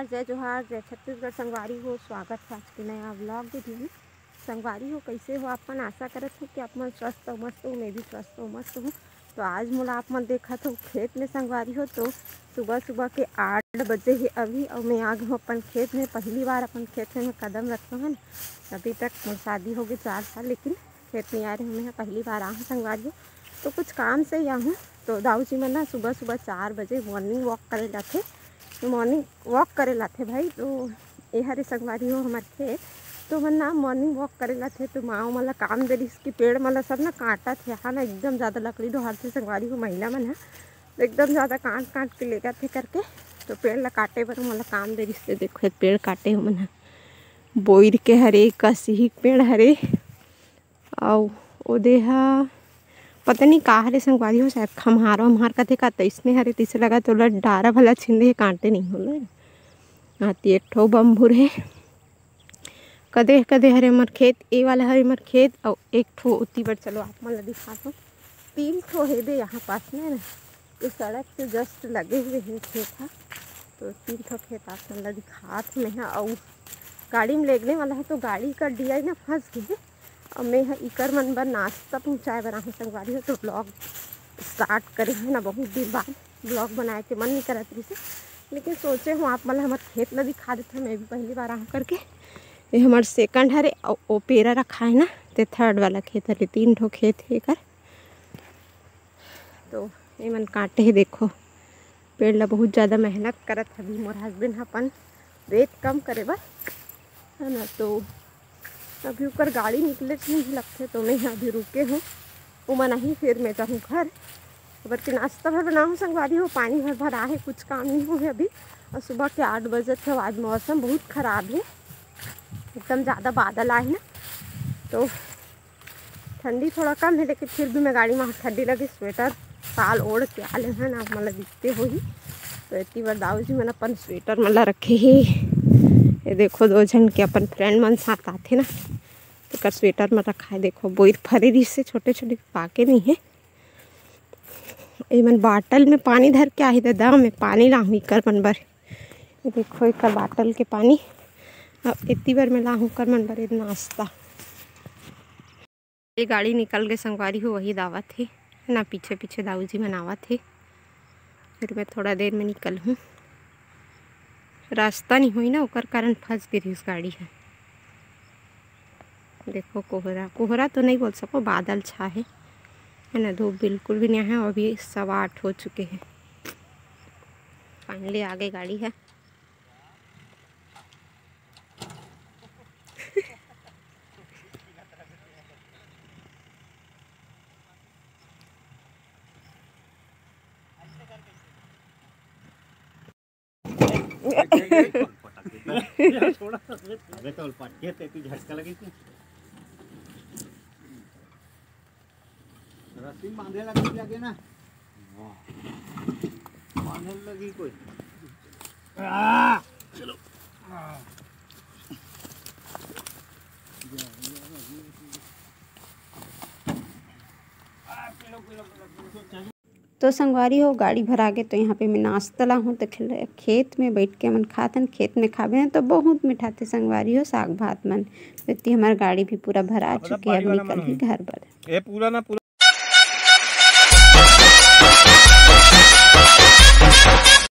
जय जोहार, जय छत्तीसगढ़। संगवारी हो, स्वागत है आज के नया व्लॉग वीडियो में। संगवारी हो, कैसे हो आप मन? आशा करत हो कि आप मन स्वस्थ हो, मस्त हो। मैं भी स्वस्थ हो, मस्त हूँ। तो आज मोला आप मन देखा तो खेत में संगवारी हो। तो सुबह सुबह के 8 बजे ही अभी और मैं आ गई हूँ अपन खेत में। पहली बार अपन खेत में कदम रखता हूँ। अभी तक मोर शादी हो गई 4 साल, लेकिन खेत में आ रही हूँ। मैं पहली बार आ हूँ संगवारी हो, तो कुछ काम से ही आ हूँ। तो दाऊ जी मन ना सुबह सुबह 4 बजे मॉर्निंग वॉक करे जाते। तो मॉर्निंग वॉक करे लाथे भाई। तो ये हरे संगवारी हो हमारे खेत। तो मन ना मॉर्निंग वॉक करे लाथे। तो माँ मतलब काम दे रही पेड़ मतलब सब ना काटा थे। हाँ ना एकदम ज़्यादा लकड़ी डोहार थे संगवारी हो। महिला मन है तो एकदम ज़्यादा काट काट के ले जाते करके। तो पेड़ ला काटे बर मतलब काम दे रही। देखो पेड़ काटे हो मन बोइर के हरे कसी पेड़ हरे और ओ देहा पता नहीं का हरे संगवारी हो, शायद खम्हारा वम्हार कथे का तैसने हरे तीसे लगा। तो डारा भला छिंदे कांटे नहीं होला। हाथी एक ठो बम्भुर है कदे कदे हरे मर खेत। ए वाला हरे मर खेत और एक ठो उती बर चलो आप मन ला दिखा दो। 3 ठो है दे यहाँ पास में ना। ये सड़क से जस्ट लगे हुए हैं खेत है। तो 3 ठो खेत आप मन ला दिखा मैं और गाड़ी में लेगने वाला है। तो गाड़ी का डियाई ना फंस गई और मैं इकर मन बर नाश्ता पहुँचाए बर आहूँ संगवारी हो। तो ब्लॉग स्टार्ट करे है ना, बहुत दिन बाद ब्लॉग बनाए के मन नहीं करत रही से, लेकिन सोचे हूँ आप मतलब हमारे खेत ला दिखा देते हैं। मैं भी पहली बार आहूँ करके। ये हमारे सेकंड हरे और ओ पेरा रखा है ना, तो थर्ड वाला खेत हरे। 3 ठो खेत है कर। तो ये मन काटे है देखो पेड़ ला बहुत ज़्यादा मेहनत करत अभी मोर हस्बैंड अपन रेत कम करे बर है ना। तो अभी ऊपर गाड़ी निकले नहीं लगते। तो मैं अभी रुके हूँ उमा नहीं, फिर मैं जाऊँ घर। बल्कि नाश्ता भर बनाऊँ संगवारी हो। पानी भर भर आहे, कुछ काम नहीं हुए अभी। और सुबह के 8 बजे थे। आज मौसम बहुत ख़राब है, एकदम ज़्यादा बादल आए ना। तो ठंडी थोड़ा कम है, लेकिन फिर भी मैं गाड़ी में ठंडी लगी स्वेटर साल ओढ़ के आले हैं ना, मतलब दिखते हो ही। तो इतनी बार दाऊ जी मैंने अपन स्वेटर मतलब रखे ही। ये देखो 2 जन के अपन फ्रेंड मन साथ आते ना, तो कर स्वेटर में रखा है। देखो बोर फरे रिस से छोटे छोटे पाके नहीं है। ये मन बाटल में पानी धर के आई दादा मैं पानी लाऊँ कर मन बर। ये देखो एक बाटल के पानी अब इतनी बार मैं लाऊँ कर मन बर नाश्ता। ये गाड़ी निकल गए संगवारी हो, वही दावत है ना। पीछे पीछे दाऊ जी मनावत है। फिर मैं थोड़ा देर में निकल हूँ। रास्ता नहीं हुई ना, उकर कारण फंस गई इस गाड़ी है। देखो कोहरा कोहरा तो नहीं बोल सको, बादल छा है ना। धूप बिल्कुल भी नहीं है। अभी 8:15 हो चुके हैं। फाइनली आगे गाड़ी है। झटका लगी थी रस्सी बांधे लगे ना, बांधने लगी कोई। चलो तो संगवारी हो गाड़ी भरा के तो यहाँ पे मैं नाश्ता ला हूँ। तो खेत में बैठ के मन खातन। खेत में खावे हैं तो बहुत मिठाते संगवारी हो साग भात मन। तो इतनी हमारी गाड़ी भी पूरा भरा चुकी है। अब निकल ही घर पर।